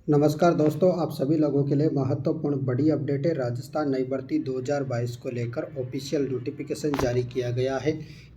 नमस्कार दोस्तों, आप सभी लोगों के लिए महत्वपूर्ण बड़ी अपडेट है। राजस्थान नई भर्ती 2022 को लेकर ऑफिशियल नोटिफिकेशन जारी किया गया है।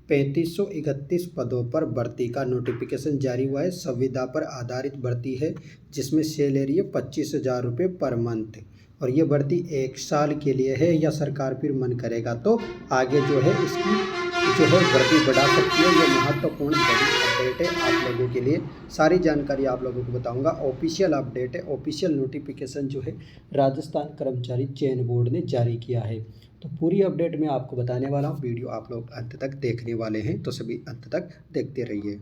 3531 पदों पर भर्ती का नोटिफिकेशन जारी हुआ है। संविदा पर आधारित भर्ती है, जिसमें सैलरी है 25,000 रुपये पर मंथ। और ये भर्ती 1 साल के लिए है, या सरकार फिर मन करेगा तो आगे जो है इसकी भर्ती बढ़ा सकती है। ये महत्वपूर्ण बड़ी अपडेट है आप लोगों के लिए। सारी जानकारी आप लोगों को बताऊंगा। ऑफिशियल अपडेट है, ऑफिशियल नोटिफिकेशन जो है राजस्थान कर्मचारी चयन बोर्ड ने जारी किया है। तो पूरी अपडेट मैं आपको बताने वाला हूँ। वीडियो आप लोग अंत तक देखने वाले हैं, तो सभी अंत तक देखते रहिए।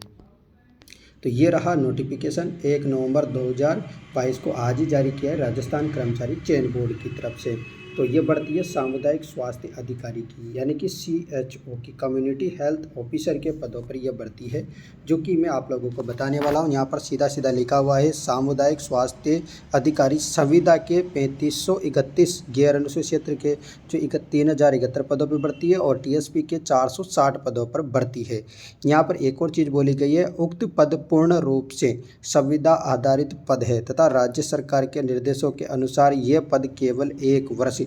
तो ये रहा नोटिफिकेशन, 1 नवंबर 2022 को आज ही जारी किया है राजस्थान कर्मचारी चयन बोर्ड की तरफ से। तो ये बढ़ती है सामुदायिक स्वास्थ्य अधिकारी की, यानी कि CHO की, कम्युनिटी हेल्थ ऑफिसर के पदों पर यह बढ़ती है, जो कि मैं आप लोगों को बताने वाला हूँ। यहाँ पर सीधा सीधा लिखा हुआ है सामुदायिक स्वास्थ्य अधिकारी संविदा के 3531 गैर अनुसूचित क्षेत्र के जो 3071 पदों पर बढ़ती है, और TSP के 460 पदों पर बढ़ती है। यहाँ पर एक और चीज़ बोली गई है, उक्त पद पूर्ण रूप से संविदा आधारित पद है तथा राज्य सरकार के निर्देशों के अनुसार ये पद केवल 1 वर्ष,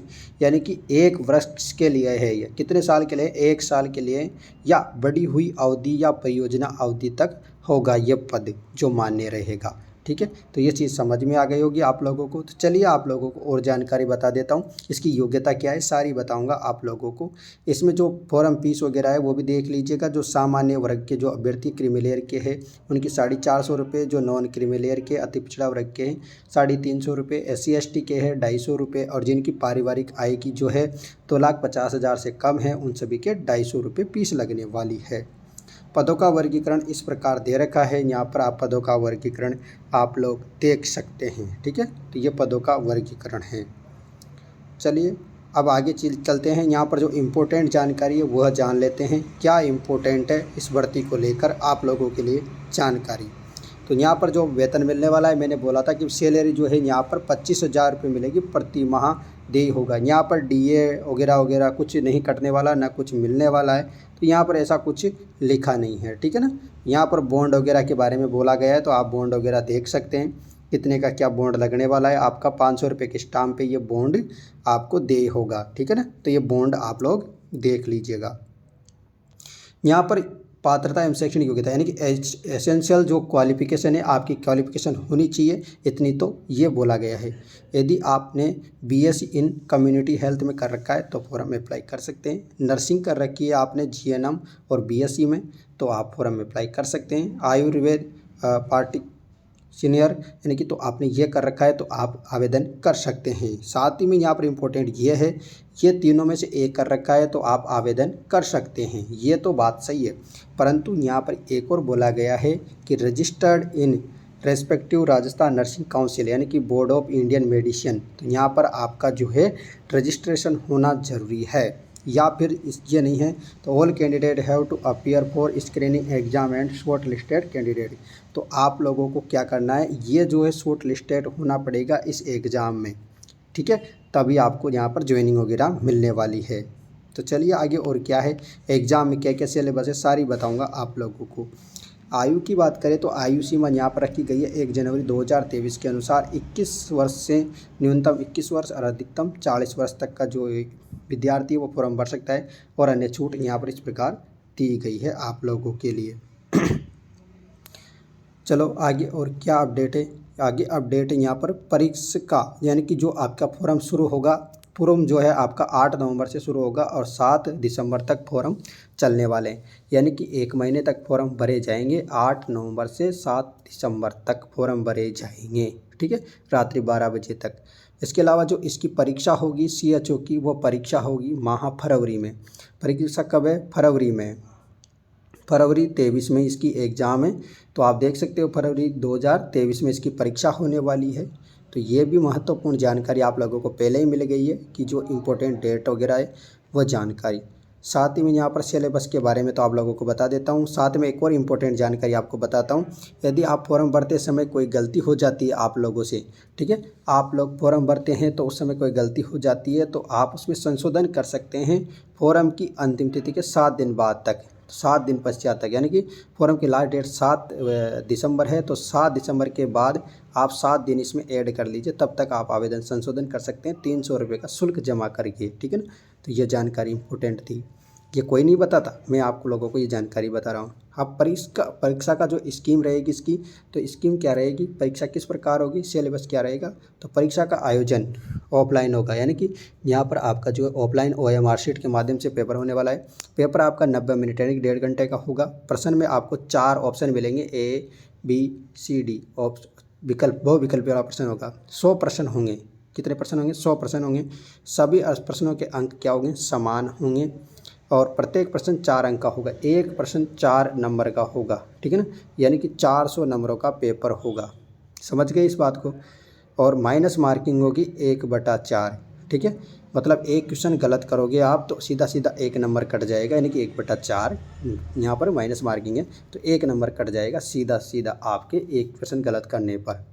यानी कि 1 वर्ष के लिए है। ये कितने साल के लिए? 1 साल के लिए, या बढ़ी हुई अवधि या परियोजना अवधि तक होगा ये पद जो मान्य रहेगा। ठीक है, तो ये चीज़ समझ में आ गई होगी आप लोगों को। तो चलिए आप लोगों को और जानकारी बता देता हूँ। इसकी योग्यता क्या है सारी बताऊंगा आप लोगों को। इसमें जो फॉर्म फीस वगैरह है वो भी देख लीजिएगा। जो सामान्य वर्ग के जो अभ्यर्थी क्रीमी लेयर के हैं उनकी 450 रुपये, जो नॉन क्रीमी लेयर के अति पिछड़ा वर्ग के हैं 350 रुपये, SC ST के हैं 250 रुपये, और जिनकी पारिवारिक आय की जो है 2,50,000 से कम है उन सभी के 250 रुपये फीस लगने वाली है। पदों का वर्गीकरण इस प्रकार दे रखा है। यहाँ पर आप पदों का वर्गीकरण आप लोग देख सकते हैं। ठीक है, तो ये पदों का वर्गीकरण है। चलिए अब आगे चलते हैं। यहाँ पर जो इम्पोर्टेंट जानकारी है वह जान लेते हैं। क्या इम्पोर्टेंट है इस भर्ती को लेकर आप लोगों के लिए जानकारी। तो यहाँ पर जो वेतन मिलने वाला है, मैंने बोला था कि सैलरी जो है यहाँ पर 25,000 रुपये मिलेगी प्रति माह देय होगा। यहाँ पर DA वगैरह वगैरह कुछ नहीं कटने वाला, ना कुछ मिलने वाला है। तो यहाँ पर ऐसा कुछ लिखा नहीं है। ठीक है ना। यहाँ पर बॉन्ड वगैरह के बारे में बोला गया है, तो आप बॉन्ड वगैरह देख सकते हैं कितने का क्या बॉन्ड लगने वाला है। आपका 500 रुपये के स्टाम्प पे ये बॉन्ड आपको देय होगा। ठीक है ना, तो ये बॉन्ड आप लोग देख लीजिएगा। यहाँ पर पात्रता एवं शैक्षणिक योग्यता, यानी कि एसेंशियल जो क्वालिफिकेशन है आपकी क्वालिफिकेशन होनी चाहिए इतनी, तो ये बोला गया है। यदि आपने BSc इन कम्युनिटी हेल्थ में कर रखा है तो फॉर्म अप्लाई कर सकते हैं। नर्सिंग कर रखी है आपने GNM और BSc में, तो आप फॉर्म अप्लाई कर सकते हैं। आयुर्वेद पार्टी सीनियर, यानी कि तो आपने ये कर रखा है तो आप आवेदन कर सकते हैं। साथ ही में यहाँ पर इम्पोर्टेंट ये है, ये तीनों में से एक कर रखा है तो आप आवेदन कर सकते हैं। ये तो बात सही है, परंतु यहाँ पर एक और बोला गया है कि registered in respective Rajasthan nursing council, यानी कि बोर्ड ऑफ इंडियन मेडिसिन, तो यहाँ पर आपका जो है रजिस्ट्रेशन होना ज़रूरी है। या फिर ये नहीं है तो all candidate have to appear for screening exam and short listed candidate. तो आप लोगों को क्या करना है, ये जो है शॉर्ट लिस्टेड होना पड़ेगा इस एग्ज़ाम में। ठीक है, तभी आपको यहाँ पर ज्वाइनिंग वगैरह मिलने वाली है। तो चलिए आगे और क्या है, एग्ज़ाम में क्या क्या सिलेबस है सारी बताऊँगा आप लोगों को। आयु की बात करें तो आयु सीमा यहाँ पर रखी गई है 1 जनवरी 2023 के अनुसार 21 वर्ष से न्यूनतम 21 वर्ष और अधिकतम 40 वर्ष तक का जो विद्यार्थी वो फॉर्म भर सकता है, और अन्य छूट यहाँ पर इस प्रकार दी गई है आप लोगों के लिए। चलो आगे और क्या अपडेट है। आगे अपडेट है यहाँ पर परीक्षा, यानी कि जो आपका फॉर्म शुरू होगा, फॉर्म जो है आपका 8 नवंबर से शुरू होगा और 7 दिसंबर तक फॉर्म चलने वाले हैं, यानी कि 1 महीने तक फॉर्म भरे जाएंगे। 8 नवंबर से 7 दिसंबर तक फॉर्म भरे जाएंगे। ठीक है, रात्रि 12 बजे तक। इसके अलावा जो इसकी परीक्षा होगी CHO की, वो परीक्षा होगी माह फरवरी में। परीक्षा कब है? फरवरी में, फरवरी 23 में इसकी एग्ज़ाम है। तो आप देख सकते हो फरवरी 2023 में इसकी परीक्षा होने वाली है। तो ये भी महत्वपूर्ण जानकारी आप लोगों को पहले ही मिल गई है कि जो इम्पोर्टेंट डेट वगैरह है वह जानकारी। साथ ही में यहाँ पर सिलेबस के बारे में तो आप लोगों को बता देता हूँ। साथ में एक और इम्पोर्टेंट जानकारी आपको बताता हूँ। यदि आप फॉर्म भरते समय कोई गलती हो जाती है आप लोगों से, ठीक है, आप लोग फॉर्म भरते हैं तो उस समय कोई गलती हो जाती है तो आप उसमें संशोधन कर सकते हैं फॉर्म की अंतिम तिथि के 7 दिन बाद तक। तो 7 दिन पश्चात तक, यानी कि फॉर्म की लास्ट डेट 7 दिसंबर है, तो 7 दिसंबर के बाद आप 7 दिन इसमें ऐड कर लीजिए, तब तक आप आवेदन संशोधन कर सकते हैं 300 रुपये का शुल्क जमा करके, ठीक है ना। तो ये जानकारी इम्पोर्टेंट थी, ये कोई नहीं बताता, मैं आप लोगों को ये जानकारी बता रहा हूँ। अब परीक्षा का जो स्कीम रहेगी इसकी, तो स्कीम क्या रहेगी, परीक्षा किस प्रकार होगी, सिलेबस क्या रहेगा। तो परीक्षा का आयोजन ऑफलाइन होगा, यानी कि यहाँ पर आपका जो ऑफलाइन OMR शीट के माध्यम से पेपर होने वाला है। पेपर आपका 90 मिनट यानी कि 1.5 घंटे का होगा। प्रश्न में आपको 4 ऑप्शन मिलेंगे, ABCD विकल्प, बहु विकल्प वाला प्रश्न होगा। 100 प्रश्न होंगे, कितने प्रश्न होंगे, 100 प्रश्न होंगे। सभी प्रश्नों के अंक क्या होंगे, समान होंगे, और प्रत्येक प्रश्न 4 अंक का होगा, एक प्रश्न 4 नंबर का होगा, ठीक है ना, यानी कि 400 नंबरों का पेपर होगा। समझ गए इस बात को। और माइनस मार्किंग होगी 1/4, ठीक है, मतलब एक क्वेश्चन गलत करोगे आप तो सीधा सीधा 1 नंबर कट जाएगा, यानी कि 1/4 यहाँ पर माइनस मार्किंग है, तो 1 नंबर कट जाएगा सीधा सीधा आपके एक क्वेश्चन गलत करने पर।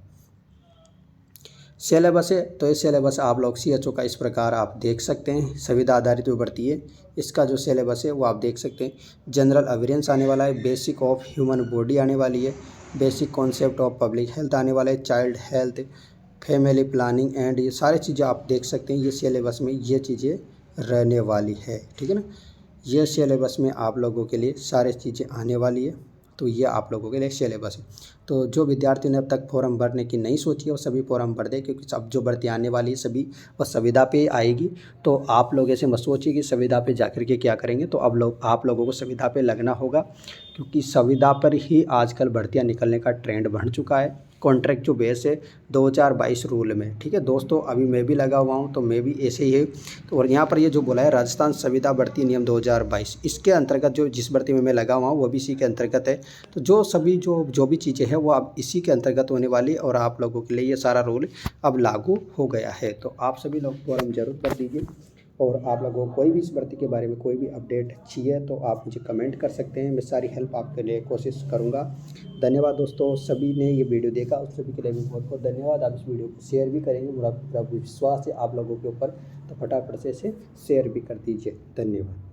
सिलेबस है, तो ये सिलेबस आप लोग CHO का इस प्रकार आप देख सकते हैं, संविदा आधारित भर्ती है। इसका जो सिलेबस है वो आप देख सकते हैं। जनरल अवेयरेंस आने वाला है, बेसिक ऑफ ह्यूमन बॉडी आने वाली है, basic concept of public health आने वाला है, child health, family planning and ये सारी चीज़ें आप देख सकते हैं। ये सिलेबस में ये चीज़ें रहने वाली है, ठीक है ना। ये सिलेबस में आप लोगों के लिए सारी चीज़ें आने वाली है, तो ये आप लोगों के लिए सिलेबस है। तो जो विद्यार्थी ने अब तक फॉर्म भरने की नहीं सोची है वो सभी फॉर्म भर दे, क्योंकि अब जो भर्ती आने वाली है सभी वो संविदा पे आएगी। तो आप लोग ऐसे मत सोचिए कि संविदा पे जाकर के क्या करेंगे, तो अब आप लोगों को संविदा पे लगना होगा, क्योंकि संविदा पर ही आजकल भर्तियाँ निकलने का ट्रेंड बढ़ चुका है। कॉन्ट्रैक्ट जो बेस है 2022 रूल में, ठीक है दोस्तों, अभी मैं भी लगा हुआ हूँ, तो मैं भी ऐसे ही है। तो और यहाँ पर ये जो बोला है राजस्थान संविदा भर्ती नियम 2022, इसके अंतर्गत जो जिस भर्ती में मैं लगा हुआ हूँ वो भी इसी के अंतर्गत है। तो जो सभी जो भी चीज़ें हैं वो अब इसी के अंतर्गत होने वाली है, और आप लोगों के लिए ये सारा रूल अब लागू हो गया है। तो आप सभी लोग फॉर्म जरूर भर दीजिए, और आप लोगों को कोई भी इस भर्ती के बारे में कोई भी अपडेट चाहिए तो आप मुझे कमेंट कर सकते हैं, मैं सारी हेल्प आपके लिए कोशिश करूँगा। धन्यवाद दोस्तों, सभी ने ये वीडियो देखा उस सभी के लिए भी बहुत बहुत धन्यवाद। आप इस वीडियो को शेयर भी करेंगे, पूरा विश्वास है आप लोगों के ऊपर, तो फटाफट से इसे शेयर भी कर दीजिए। धन्यवाद।